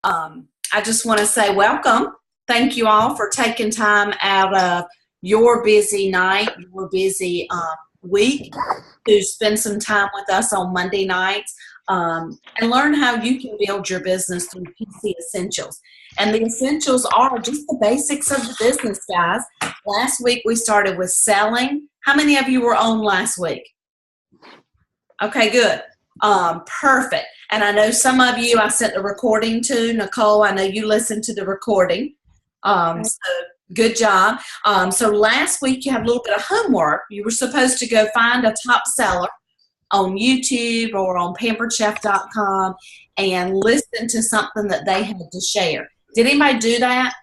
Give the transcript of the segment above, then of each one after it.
I just want to say welcome. Thank you all for taking time out of your busy night, your busy week to spend some time with us on Monday nights and learn how you can build your business through PC Essentials. And the essentials are just the basics of the business, guys. Last week we started with selling. How many of you were on last week? Okay, good. Perfect. And I know some of you I sent the recording to. Nicole, I know you listened to the recording. So good job. So last week you have a little bit of homework. You were supposed to go find a top seller on YouTube or on pamperedchef.com and listen to something that they had to share. Did anybody do that?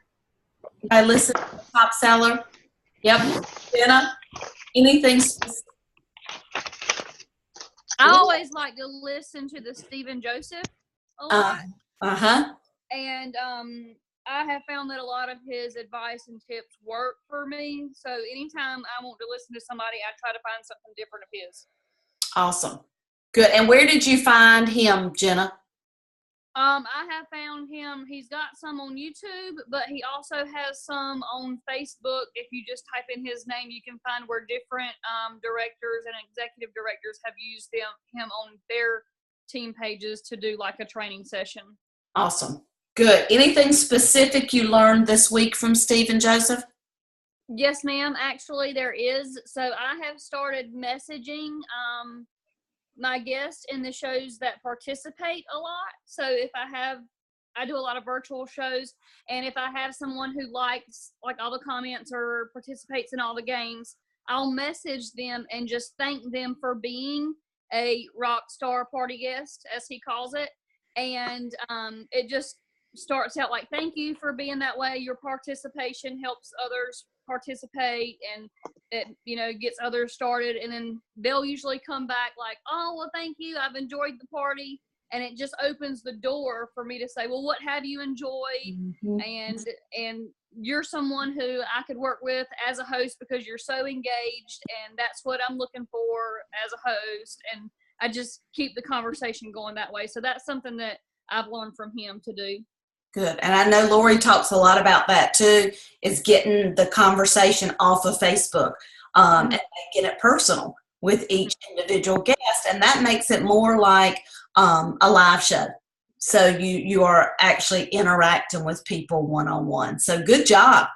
I listened to the top seller? Yep. Jenna, anything specific? I always like to listen to the Stephen Joseph a lot. And I have found that a lot of his advice and tips work for me. So anytime I want to listen to somebody, I try to find something different of his. Awesome. Good. And where did you find him, Jenna? I have found him. He's got some on YouTube, but he also has some on Facebook. If you just type in his name, you can find where different directors and executive directors have used him on their team pages to do like a training session. Awesome. Good. Anything specific you learned this week from Stephen Joseph? Yes, ma'am. Actually, there is. So I have started messaging my guests in the shows that participate a lot. So if I do a lot of virtual shows, and if I have someone who likes like all the comments or participates in all the games, I'll message them and just thank them for being a rock star party guest, as he calls it. And it just starts out like, thank you for being that way. Your participation helps others participate, and it, gets others started. And then they'll usually come back like, oh, well, thank you. I've enjoyed the party. And it just opens the door for me to say, well, what have you enjoyed? Mm-hmm. And you're someone who I could work with as a host because you're so engaged, and that's what I'm looking for as a host. And I just keep the conversation going that way. So that's something that I've learned from him to do. Good. And I know Lori talks a lot about that too, is getting the conversation off of Facebook and making it personal with each individual guest. And that makes it more like a live show. So you are actually interacting with people one-on-one. So good job.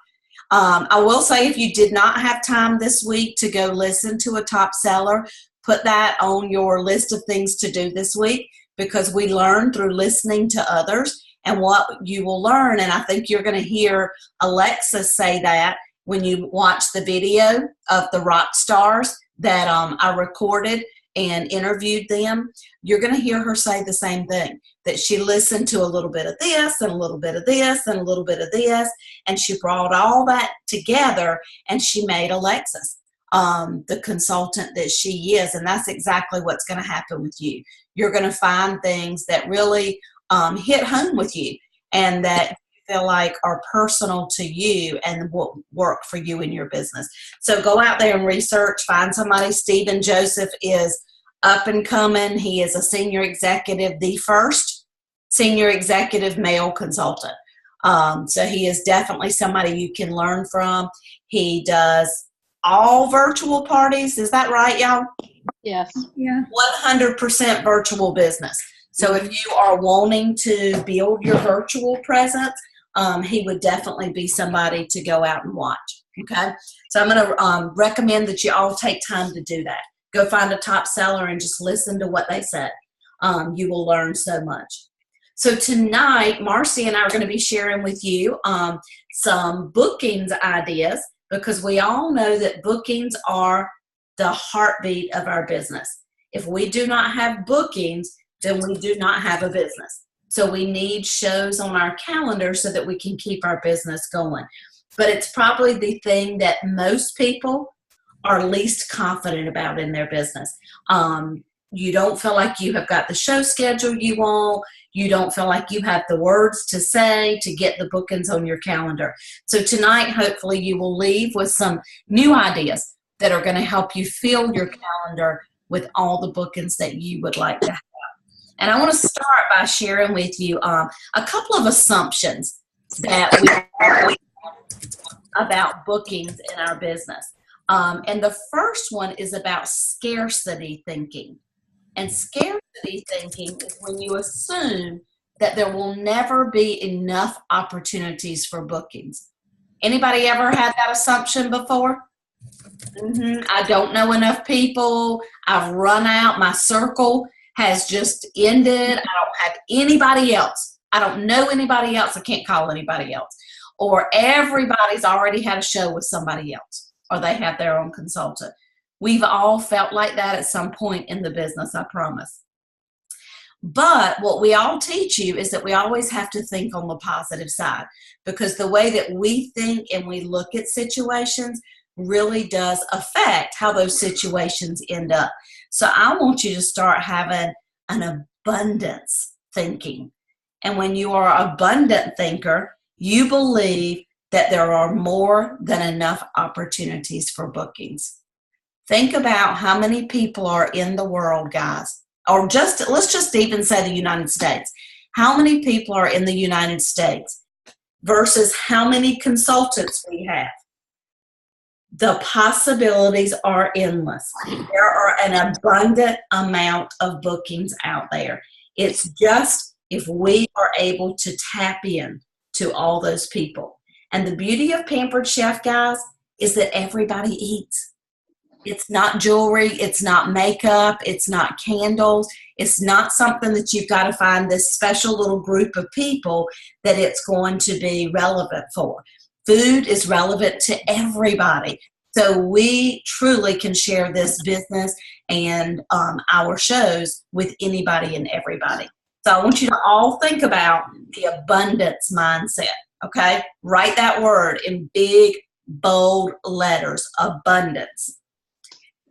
I will say, if you did not have time this week to go listen to a top seller, put that on your list of things to do this week, because we learn through listening to others. And what you will learn, and I think you're going to hear Alexa say that when you watch the video of the rock stars that I recorded and interviewed them, you're going to hear her say the same thing, that she listened to a little bit of this and a little bit of this and a little bit of this, and she brought all that together and she made Alexis the consultant that she is. And that's exactly what's going to happen with you. You're going to find things that really hit home with you and that you feel like are personal to you and will work for you in your business. So go out there and research, find somebody. Stephen Joseph is up and coming. He is a senior executive, the first senior executive male consultant. So he is definitely somebody you can learn from. He does all virtual parties. Is that right, y'all? Yes. Yeah. 100% virtual business. So if you are wanting to build your virtual presence, he would definitely be somebody to go out and watch. Okay. So I'm going to recommend that you all take time to do that. Go find a top seller and just listen to what they said. You will learn so much. So tonight, Marcy and I are going to be sharing with you some bookings ideas, because we all know that bookings are the heartbeat of our business. If we do not have bookings, then we do not have a business. So we need shows on our calendar so that we can keep our business going. But it's probably the thing that most people are least confident about in their business. You don't feel like you have got the show schedule you want. You don't feel like you have the words to say to get the bookings on your calendar. So tonight, hopefully you will leave with some new ideas that are going to help you fill your calendar with all the bookings that you would like to have. And I want to start by sharing with you a couple of assumptions that we have about bookings in our business. And the first one is about scarcity thinking. And scarcity thinking is when you assume that there will never be enough opportunities for bookings. Anybody ever had that assumption before? I don't know enough people. I've run out. My circle has just ended. I don't have anybody else. I don't know anybody else. I can't call anybody else. Or everybody's already had a show with somebody else, or they have their own consultant. We've all felt like that at some point in the business, I promise. But what we all teach you is that we always have to think on the positive side, because the way that we think and we look at situations really does affect how those situations end up. So I want you to start having an abundance thinking. And when you are an abundant thinker, you believe that there are more than enough opportunities for bookings. Think about how many people are in the world, guys, or let's just even say the United States. How many people are in the United States versus how many consultants we have? The possibilities are endless. There are an abundant amount of bookings out there. It's just if we are able to tap in to all those people. And the beauty of Pampered Chef, guys, is that everybody eats. It's not jewelry. It's not makeup. It's not candles. It's not something that you've got to find this special little group of people that it's going to be relevant for. Food is relevant to everybody. So we truly can share this business and our shows with anybody and everybody. So I want you to all think about the abundance mindset, okay? Write that word in big, bold letters, abundance.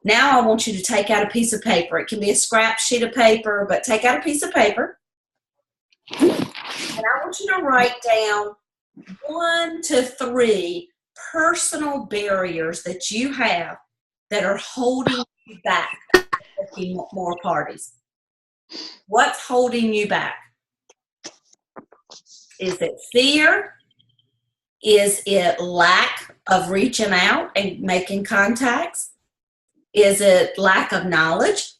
Now I want you to take out a piece of paper. It can be a scrap sheet of paper, but take out a piece of paper. And I want you to write down 1 to 3 personal barriers that you have that are holding you back from booking more parties. What's holding you back? Is it fear? Is it lack of reaching out and making contacts? Is it lack of knowledge?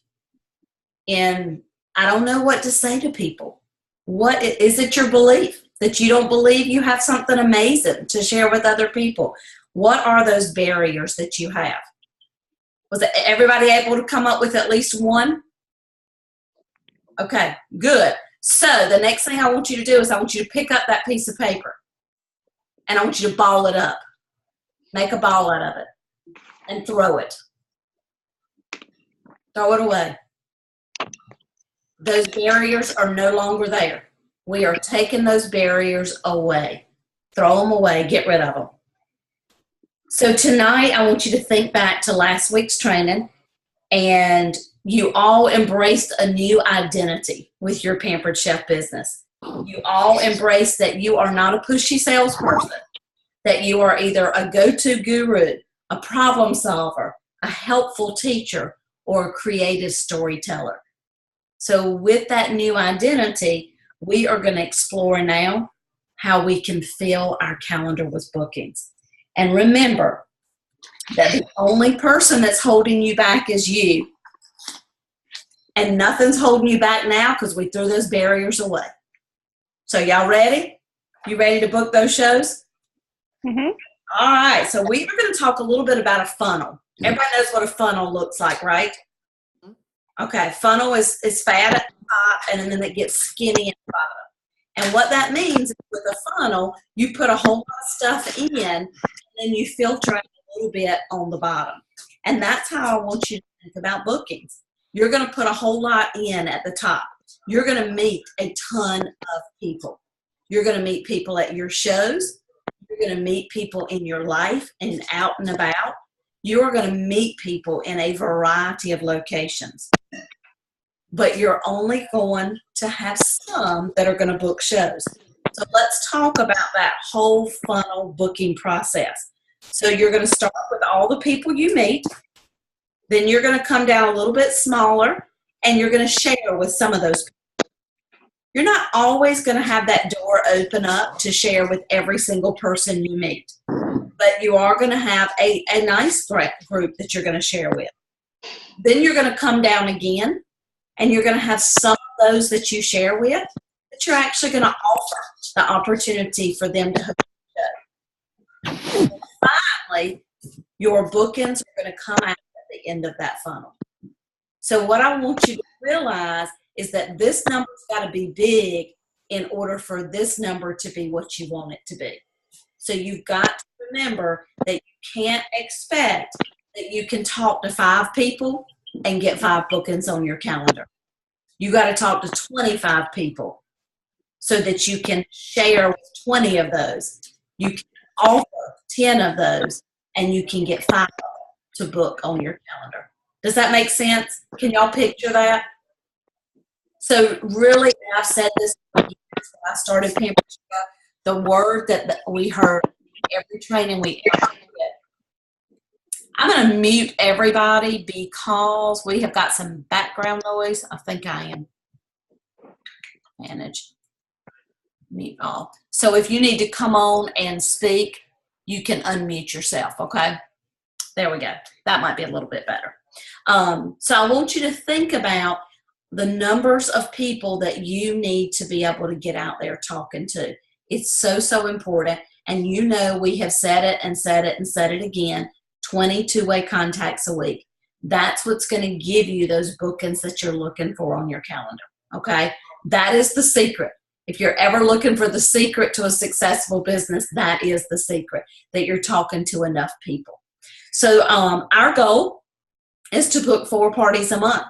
And I don't know what to say to people. What is it, your belief that you don't believe you have something amazing to share with other people? What are those barriers that you have? Was everybody able to come up with at least one? Okay, good. So the next thing I want you to do is I want you to pick up that piece of paper and I want you to ball it up. Make a ball out of it and throw it. Throw it away. Those barriers are no longer there. We are taking those barriers away. Throw them away. Get rid of them. So tonight, I want you to think back to last week's training, and you all embraced a new identity with your Pampered Chef business. You all embraced that you are not a pushy salesperson, that you are either a go-to guru, a problem solver, a helpful teacher, or a creative storyteller. So with that new identity, we are going to explore now how we can fill our calendar with bookings. And remember that the only person that's holding you back is you. And nothing's holding you back now because we threw those barriers away. So y'all ready? You ready to book those shows? Mm-hmm. All right. So we are going to talk a little bit about a funnel. Everybody knows what a funnel looks like, right? Okay. Funnel is fat at the top and then it gets skinny at the bottom. And what that means is with a funnel, you put a whole lot of stuff in and then you filter out a little bit on the bottom. And that's how I want you to think about bookings. You're going to put a whole lot in at the top. You're going to meet a ton of people. You're going to meet people at your shows. You're going to meet people in your life and out and about. You're going to meet people in a variety of locations. But you're only going to have some that are going to book shows. So let's talk about that whole funnel booking process. So you're going to start with all the people you meet. Then you're going to come down a little bit smaller, and you're going to share with some of those people. You're not always going to have that door open up to share with every single person you meet, but you are going to have a nice group that you're going to share with. Then you're going to come down again, and you're going to have some of those that you share with that you're actually going to offer the opportunity for them to hook you up. Finally, your bookings are going to come out at the end of that funnel. So what I want you to realize is that this number's got to be big in order for this number to be what you want it to be. So you've got to remember that you can't expect that you can talk to 5 people and get 5 bookings on your calendar. You got to talk to 25 people so that you can share with 20 of those. You can offer 10 of those, and you can get 5 to book on your calendar. Does that make sense? Can y'all picture that? So really, I've said this when I started Pampered Chef, the word that we heard every training we ever did. I'm going to mute everybody because we have got some background noise. I think I am. Manage. Mute all. So if you need to come on and speak, you can unmute yourself, okay? There we go. That might be a little bit better. So I want you to think about the numbers of people that you need to be able to get out there talking to. It's so, so important. And you know we have said it and said it and said it again, 20 two-way contacts a week. That's what's going to give you those bookings that you're looking for on your calendar, okay? That is the secret. If you're ever looking for the secret to a successful business, that is the secret, that you're talking to enough people. So our goal is to book 4 parties a month,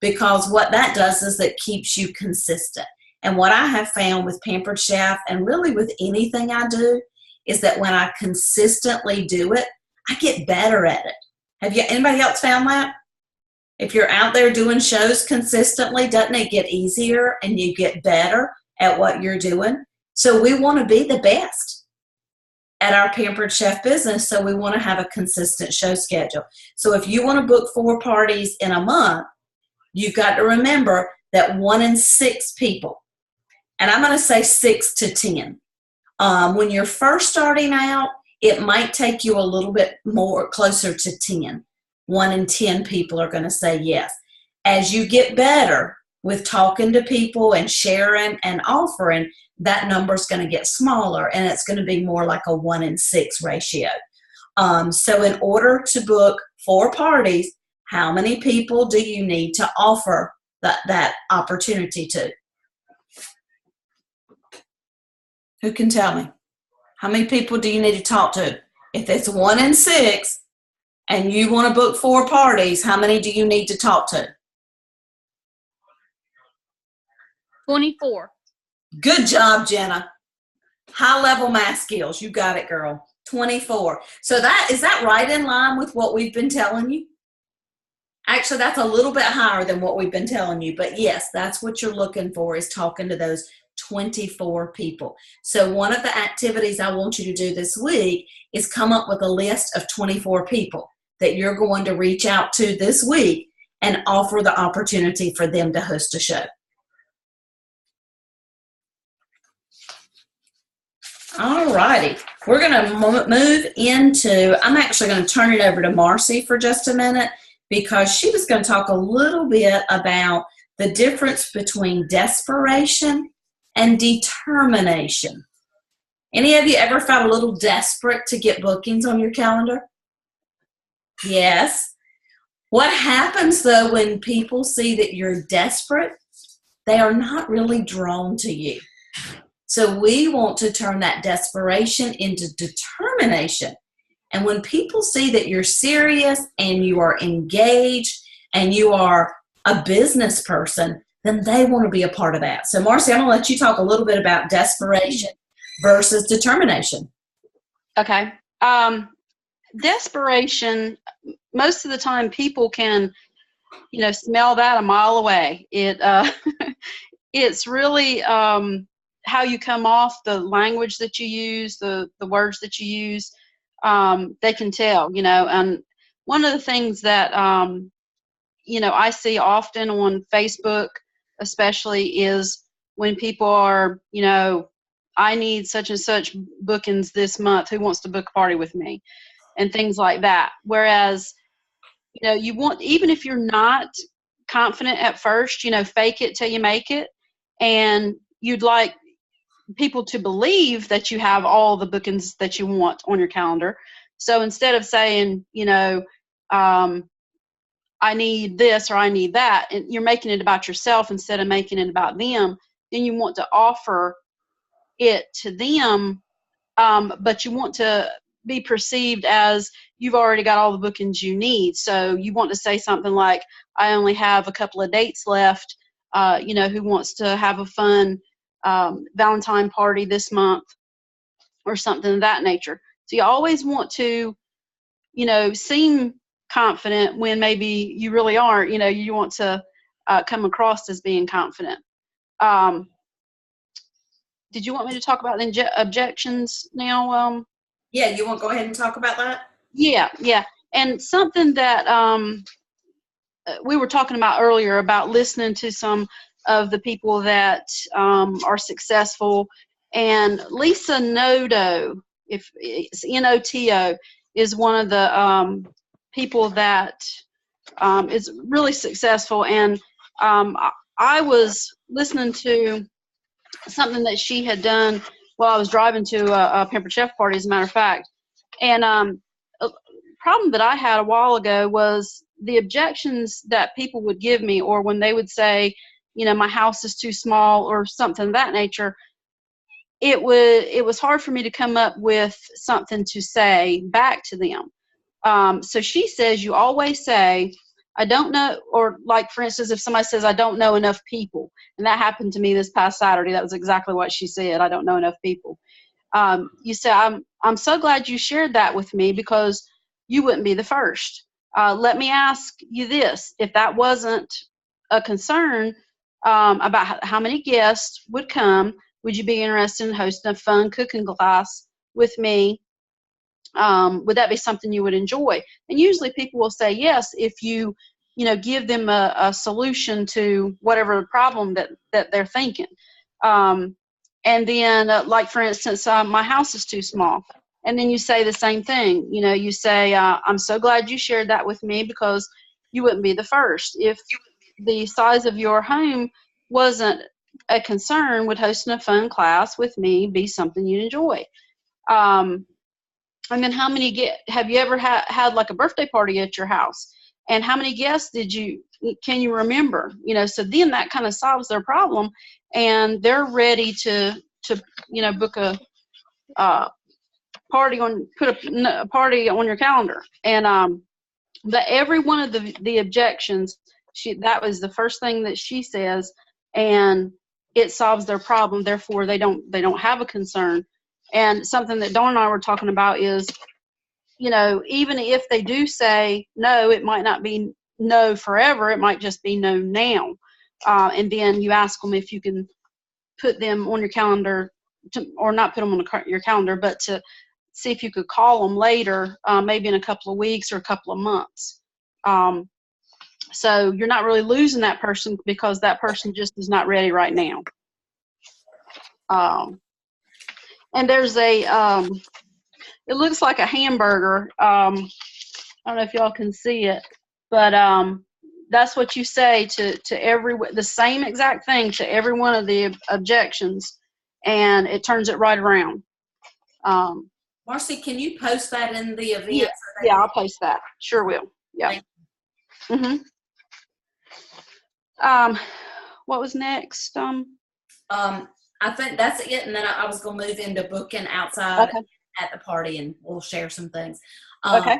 because what that does is it keeps you consistent. And what I have found with Pampered Chef, and really with anything I do, is that when I consistently do it, I get better at it. Have you anybody else found that? If you're out there doing shows consistently, doesn't it get easier and you get better at what you're doing? So we want to be the best at our Pampered Chef business, so we want to have a consistent show schedule. So if you want to book 4 parties in a month, you've got to remember that 1 in 6 people, and I'm going to say 6 to 10. When you're first starting out, it might take you a little bit more, closer to 10. 1 in 10 people are going to say yes. As you get better with talking to people and sharing and offering, that number is going to get smaller, and it's going to be more like a 1 in 6 ratio. So in order to book 4 parties, how many people do you need to offer that opportunity to? Who can tell me? How many people do you need to talk to? If it's 1 in 6 and you want to book 4 parties, how many do you need to talk to? 24. Good job, Jenna. High level math skills. You got it, girl. 24. So is that right in line with what we've been telling you? Actually, that's a little bit higher than what we've been telling you. But yes, that's what you're looking for, is talking to those 24 people. So one of the activities I want you to do this week is come up with a list of 24 people that you're going to reach out to this week and offer the opportunity for them to host a show. All righty. We're going to move into, I'm actually going to turn it over to Marcy for just a minute, because she was going to talk a little bit about the difference between desperation and determination. Any of you ever felt a little desperate to get bookings on your calendar? Yes. What happens, though, when people see that you're desperate? They are not really drawn to you. So we want to turn that desperation into determination. And when people see that you're serious and you are engaged and you are a business person, then they want to be a part of that. So Marcy, I'm going to let you talk a little bit about desperation versus determination. Okay. Desperation, most of the time people can, smell that a mile away. It's really how you come off, the language that you use, the words that you use. They can tell, and one of the things that, I see often on Facebook, especially, is when people are, I need such and such bookings this month. Who wants to book a party with me? And things like that. Whereas, you want, even if you're not confident at first, fake it till you make it. And you'd like people to believe that you have all the bookings that you want on your calendar. So instead of saying, I need this or I need that, and you're making it about yourself instead of making it about them, then you want to offer it to them, but you want to be perceived as you've already got all the bookings you need. So you want to say something like, I only have a couple of dates left, who wants to have a fun Valentine party this month, or something of that nature. So you always want to, seem confident when maybe you really aren't. You want to come across as being confident. Did you want me to talk about the objections now? Yeah, you want to go ahead and talk about that? Yeah. And something that we were talking about earlier about listening to some of the people that are successful. And Lisa Noto, if it's Noto, is one of the people that is really successful. And I was listening to something that she had done while I was driving to a Pampered Chef party, as a matter of fact. And a problem that I had a while ago was the objections that people would give me, or when they would say, my house is too small or something of that nature. It was hard for me to come up with something to say back to them. So she says, you always say, I don't know, or like, for instance, if somebody says, I don't know enough people, and that happened to me this past Saturday, that was exactly what she said, I don't know enough people. You say, I'm so glad you shared that with me, because you wouldn't be the first. Let me ask you this. If that wasn't a concern about how many guests would come, would you be interested in hosting a fun cooking class with me? Would that be something you would enjoy? And usually people will say yes if you give them a solution to whatever problem that they're thinking. And then, like, for instance, my house is too small. And then you say the same thing. You say, I'm so glad you shared that with me, because you wouldn't be the first. If the size of your home wasn't a concern, would hosting a fun class with me be something you'd enjoy? And then have you ever had like a birthday party at your house? And how many guests can you remember? So then that kind of solves their problem, and they're ready to book a party put a party on your calendar. And but every one of the objections, that was the first thing that she says, and it solves their problem. Therefore, they don't have a concern. And something that Dawn and I were talking about is, even if they do say no, it might not be no forever. It might just be no now. And then you ask them if you can put them on your calendar, or not put them on your calendar, but to see if you could call them later, maybe in a couple of weeks or a couple of months. So you're not really losing that person, because that person just is not ready right now. And there's it looks like a hamburger. I don't know if y'all can see it, but that's what you say to the same exact thing to every one of the objections, and it turns it right around. Marcy, can you post that in the event? Yeah, I'll post that. Sure will. Yeah. Mm-hmm. What was next? I think that's it, and then I was going to move into booking outside at the party, and we'll share some things. Okay.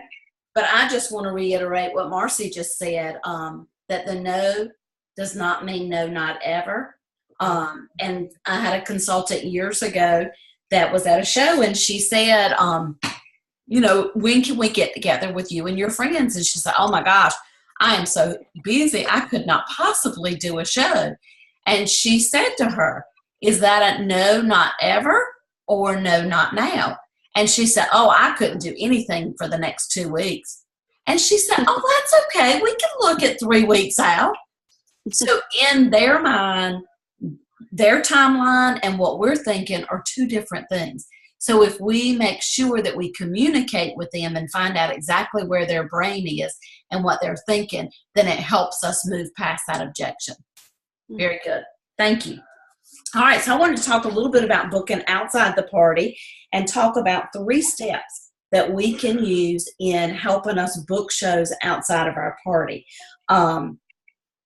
But I just want to reiterate what Marcy just said, that the no does not mean no, not ever. And I had a consultant years ago that was at a show, and she said, when can we get together with you and your friends? And she said, oh my gosh, I am so busy, I could not possibly do a show. And she said to her, is that a no, not ever, or no, not now? And she said, oh, I couldn't do anything for the next 2 weeks. And she said, oh, that's okay. We can look at 3 weeks out. So in their mind, their timeline and what we're thinking are two different things. So if we make sure that we communicate with them and find out exactly where their brain is and what they're thinking, then it helps us move past that objection. Very good. Thank you. All right, so I wanted to talk a little bit about booking outside the party and talk about 3 steps that we can use in helping us book shows outside of our party. And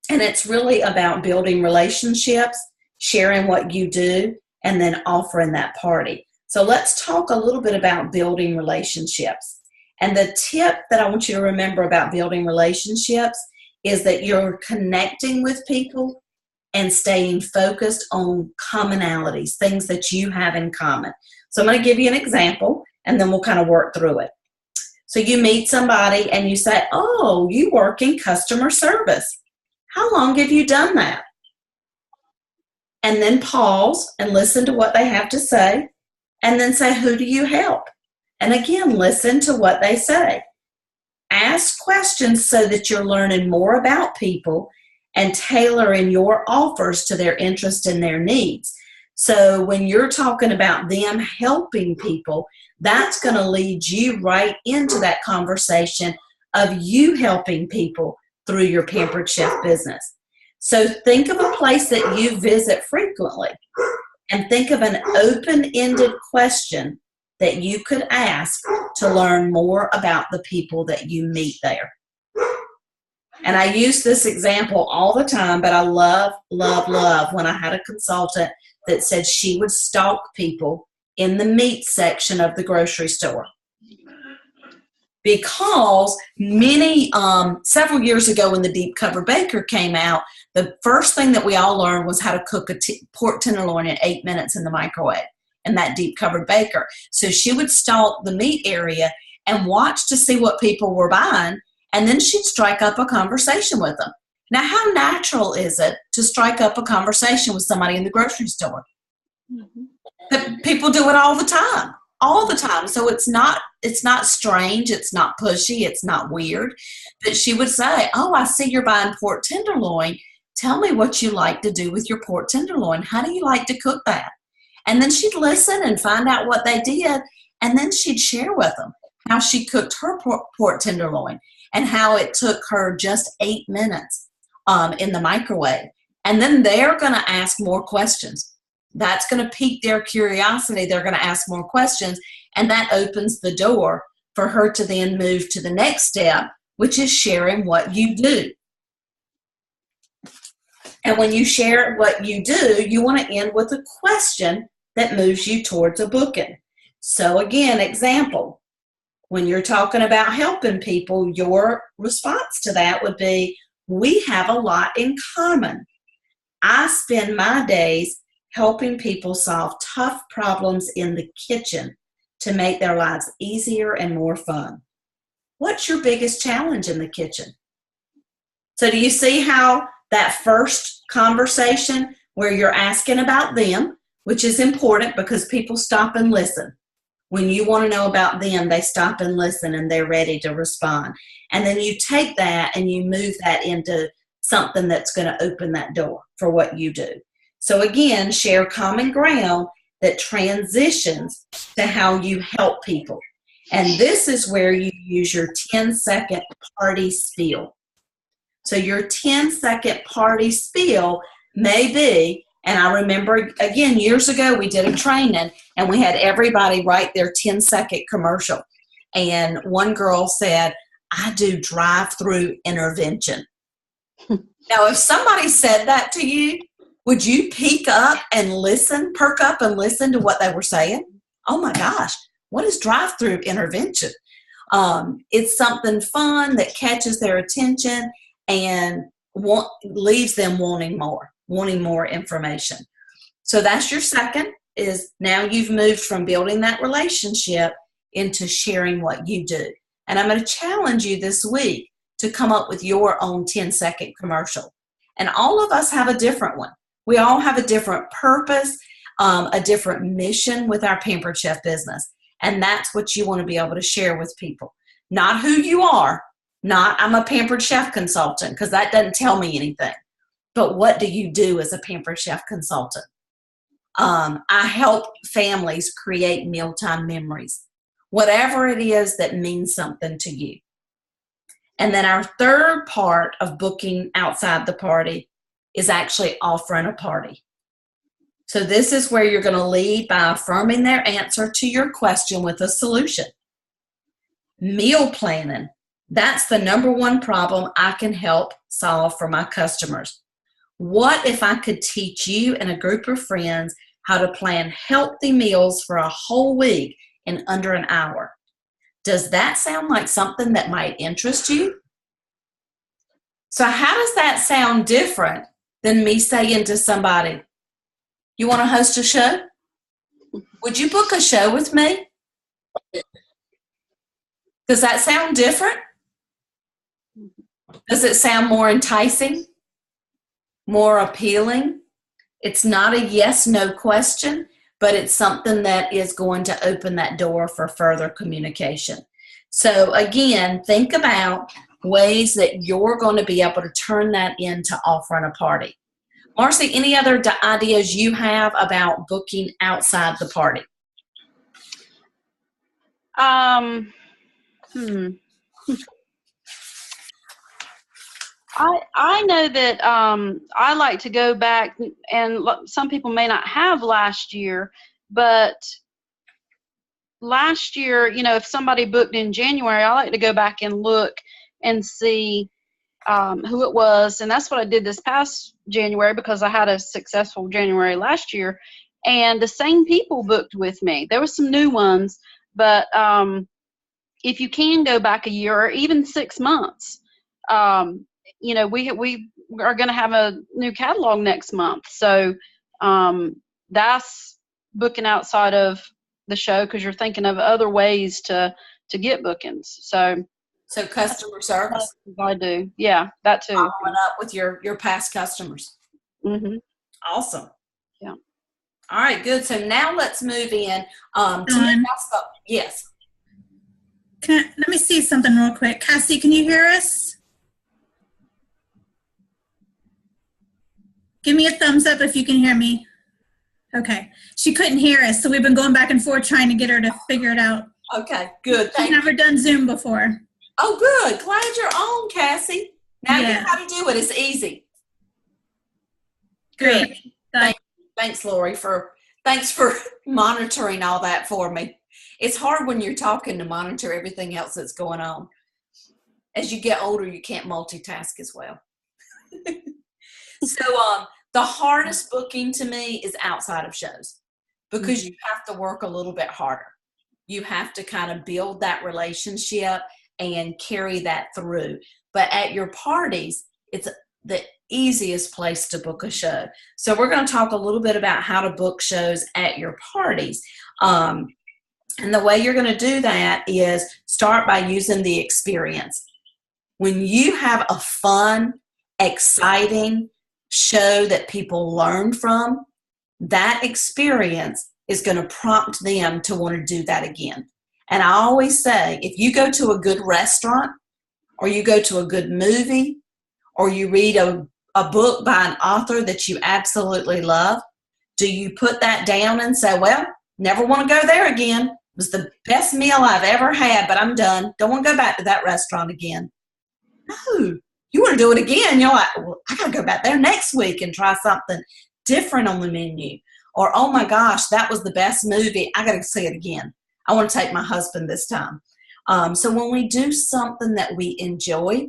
it's really about building relationships, sharing what you do, and then offering that party. So let's talk a little bit about building relationships. And the tip that I want you to remember about building relationships is that you're connecting with people and staying focused on commonalities, things that you have in common. So I'm going to give you an example, and then we'll kind of work through it. So you meet somebody and you say, oh, you work in customer service. How long have you done that? And then pause and listen to what they have to say, and then say, who do you help? And again, listen to what they say. Ask questions so that you're learning more about people and tailoring your offers to their interest and their needs. So when you're talking about them helping people, that's going to lead you right into that conversation of you helping people through your Pampered Chef business. So think of a place that you visit frequently and think of an open-ended question that you could ask to learn more about the people that you meet there. And I use this example all the time, but I love when I had a consultant that said she would stalk people in the meat section of the grocery store. Because several years ago when the deep cover baker came out, the first thing that we all learned was how to cook a pork tenderloin in 8 minutes in the microwave in that deep covered baker. So she would stalk the meat area and watch to see what people were buying, and then she'd strike up a conversation with them. Now, how natural is it to strike up a conversation with somebody in the grocery store? Mm-hmm. People do it all the time. So it's not strange, it's not pushy, it's not weird. But she would say, oh, I see you're buying pork tenderloin. Tell me what you like to do with your pork tenderloin. How do you like to cook that? And then she'd listen and find out what they did, and then she'd share with them how she cooked her pork tenderloin and how it took her just 8 minutes in the microwave. And then they're going to ask more questions. That's going to pique their curiosity. They're going to ask more questions, and that opens the door for her to then move to the next step, which is sharing what you do. And when you share what you do, you want to end with a question that moves you towards a booking. So again, example, when you're talking about helping people, your response to that would be, we have a lot in common. I spend my days helping people solve tough problems in the kitchen to make their lives easier and more fun. What's your biggest challenge in the kitchen? So do you see how that first conversation where you're asking about them, which is important because people stop and listen. When you want to know about them, they stop and listen and they're ready to respond. And then you take that and you move that into something that's going to open that door for what you do. So again, share common ground that transitions to how you help people. And this is where you use your 10-second party spiel. So your 10-second party spiel may be, and I remember, again, years ago, we did a training, and we had everybody write their 10-second commercial. And one girl said, I do drive-through intervention. Now, if somebody said that to you, would you perk up and listen to what they were saying? Oh my gosh, what is drive-through intervention? It's something fun that catches their attention and leaves them wanting more information. So that's your second, is now you've moved from building that relationship into sharing what you do. And I'm going to challenge you this week to come up with your own 10-second commercial. And all of us have a different one. We all have a different purpose, a different mission with our Pampered Chef business. And that's what you want to be able to share with people. Not who you are, not I'm a Pampered Chef consultant, because that doesn't tell me anything. But what do you do as a Pampered Chef consultant? I help families create mealtime memories, whatever it is that means something to you. And then our third part of booking outside the party is actually offering a party. So this is where you're going to lead by affirming their answer to your question with a solution. Meal planning. That's the number one problem I can help solve for my customers. What if I could teach you and a group of friends how to plan healthy meals for a whole week in under an hour? Does that sound like something that might interest you? So how does that sound different than me saying to somebody, you want to host a show? Would you book a show with me? Does that sound different? Does it sound more enticing? More appealing? It's not a yes/no question, but it's something that is going to open that door for further communication. So again, think about ways that you're going to be able to turn that into offering a party. Marcy, any other ideas you have about booking outside the party? I know that I like to go back, and some people may not have last year, but last year, you know, if somebody booked in January, I like to go back and look and see who it was. And that's what I did this past January, because I had a successful January last year. And the same people booked with me. There were some new ones, but if you can go back a year or even 6 months, you know, we are going to have a new catalog next month. So that's booking outside of the show, because you're thinking of other ways to get bookings. So customer service. I do. Yeah, that too. Following up with your past customers. Mm-hmm. Awesome. Yeah. All right, good. So now let's move in. Yes. Let me see something real quick. Cassie, can you hear us? Give me a thumbs up if you can hear me. Okay. She couldn't hear us, so we've been going back and forth trying to get her to figure it out. Okay, good. She's never done Zoom before. Oh, good. Glad you're on, Cassie. Now you know how to do it. It's easy. Good. Thanks, Lori, thanks for monitoring all that for me. It's hard when you're talking to monitor everything else that's going on. As you get older, you can't multitask as well. So the hardest booking to me is outside of shows, because you have to work a little bit harder. You have to kind of build that relationship and carry that through. But at your parties, it's the easiest place to book a show. So we're going to talk a little bit about how to book shows at your parties. And the way you're going to do that is start by using the experience. When you have a fun, exciting show that people learn from, that experience is going to prompt them to want to do that again. And I always say, if you go to a good restaurant, or you go to a good movie, or you read a book by an author that you absolutely love, do you put that down and say, well, never want to go there again? It was the best meal I've ever had, but I'm done. Don't want to go back to that restaurant again. No, you want to do it again. You're like, well, I got to go back there next week and try something different on the menu. Or, oh my gosh, that was the best movie. I got to see it again. I want to take my husband this time. So when we do something that we enjoy,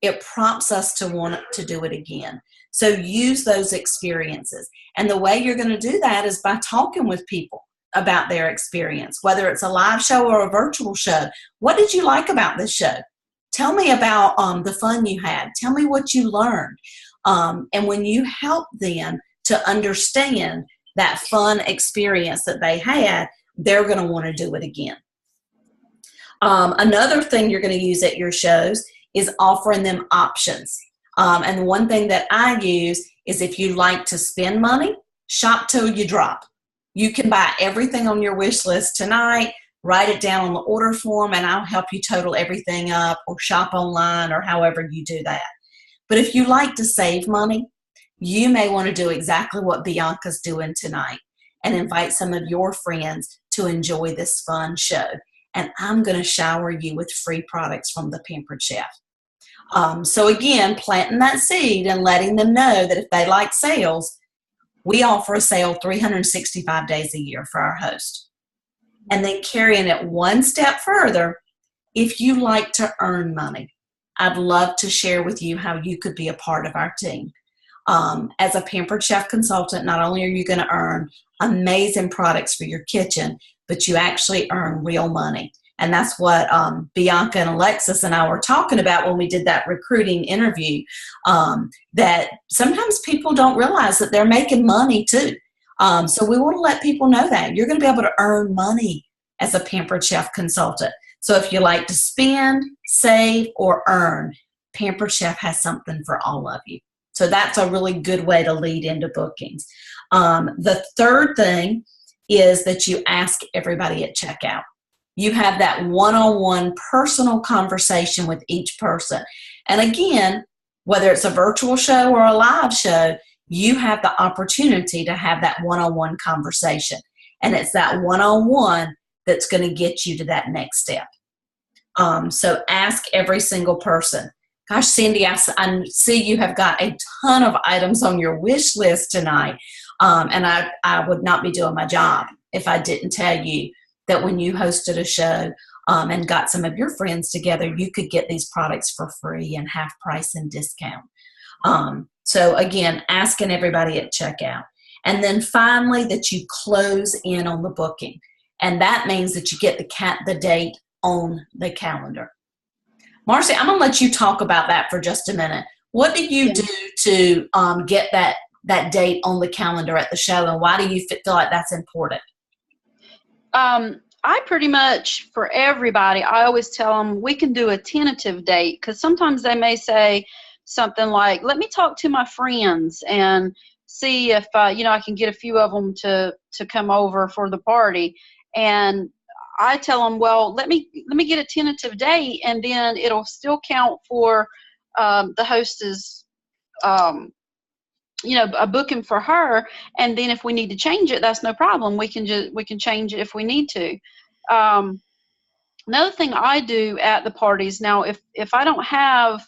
it prompts us to want to do it again. So use those experiences. And the way you're going to do that is by talking with people about their experience, whether it's a live show or a virtual show. What did you like about this show? Tell me about the fun you had. Tell me what you learned. And when you help them to understand that fun experience that they had, they're going to want to do it again. Another thing you're going to use at your shows is offering them options. And one thing that I use is, if you like to spend money, shop till you drop. You can buy everything on your wish list tonight, write it down on the order form, and I'll help you total everything up, or shop online, or however you do that. But if you like to save money, you may want to do exactly what Bianca's doing tonight. and invite some of your friends to enjoy this fun show. And I'm going to shower you with free products from the Pampered Chef. So again, planting that seed and letting them know that if they like sales, we offer a sale 365 days a year for our host. And then carrying it one step further, if you like to earn money, I'd love to share with you how you could be a part of our team. As a Pampered Chef consultant, not only are you going to earn amazing products for your kitchen, but you actually earn real money. And that's what Bianca and Alexis and I were talking about when we did that recruiting interview, that sometimes people don't realize that they're making money too. So we want to let people know that you're going to be able to earn money as a Pampered Chef consultant. So if you like to spend, save, or earn, Pampered Chef has something for all of you. So that's a really good way to lead into bookings. The third thing is that you ask everybody at checkout. You have that one-on-one personal conversation with each person. And again, whether it's a virtual show or a live show, you have the opportunity to have that one-on-one conversation. And it's that one-on-one that's going to get you to that next step. So ask every single person. Gosh, Cindy, I see you have got a ton of items on your wish list tonight. And I would not be doing my job if I didn't tell you that when you hosted a show and got some of your friends together, you could get these products for free and half price and discount. So again, asking everybody at checkout. And then finally, that you close in on the booking. And that means that you get the date on the calendar. Marcy, I'm going to let you talk about that for just a minute. What do you do to get that date on the calendar at the show, and why do you feel like that's important? I pretty much, for everybody, I always tell them we can do a tentative date, because sometimes they may say something like, let me talk to my friends and see if I can get a few of them to come over for the party. And I tell them, well, let me get a tentative date, and then it'll still count for the hostess, a booking for her. And then if we need to change it, that's no problem. We can change it if we need to. Another thing I do at the parties now, if I don't have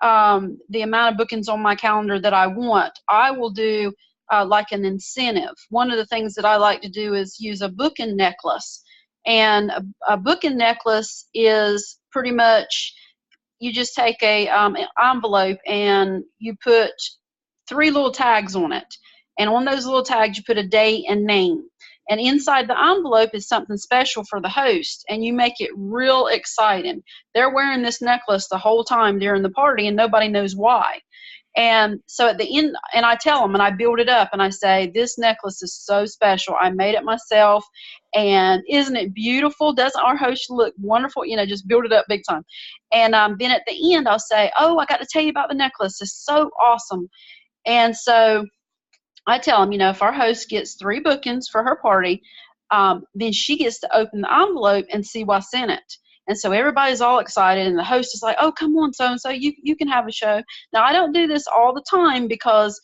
the amount of bookings on my calendar that I want, I will do like an incentive. One of the things that I like to do is use a booking necklace. And a booking necklace is pretty much, you just take an envelope and you put 3 little tags on it. And on those little tags, you put a date and name. And inside the envelope is something special for the host. And you make it real exciting. They're wearing this necklace the whole time during the party, and nobody knows why. And so at the end, and I tell them, and I build it up, and I say, this necklace is so special. I made it myself, and isn't it beautiful? Doesn't our host look wonderful? Just build it up big time. And then at the end, I'll say, oh, I got to tell you about the necklace. It's so awesome. And so I tell them, if our host gets 3 bookings for her party, then she gets to open the envelope and see what's in it. And so everybody's all excited, and the host is like, oh, come on, so-and-so, you can have a show. Now, I don't do this all the time, because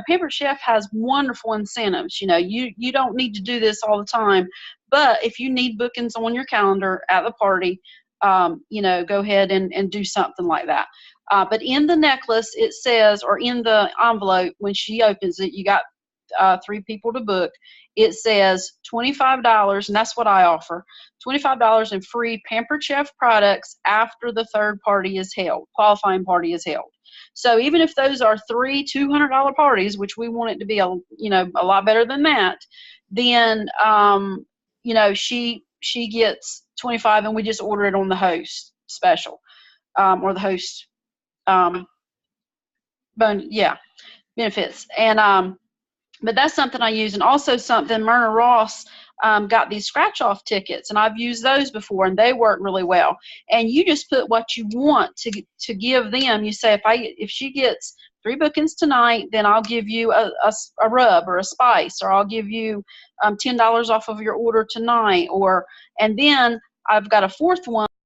Pampered Chef has wonderful incentives. You don't need to do this all the time. But if you need bookings on your calendar at the party, go ahead and do something like that. But in the necklace, it says, or in the envelope, when she opens it, you got 3 people to book. It says $25, and that's what I offer, $25 in free Pampered Chef products after the third party is held, qualifying party is held. So even if those are 3 $200 parties, which we want it to be a lot better than that, then she gets 25, and we just order it on the host special, or the host benefits. And but that's something I use. And also something, Myrna Ross got these scratch-off tickets, and I've used those before, and they work really well. And you just put what you want to give them. You say, if she gets 3 bookings tonight, then I'll give you a rub or a spice, or I'll give you $10 off of your order tonight, and then I've got a 4th one.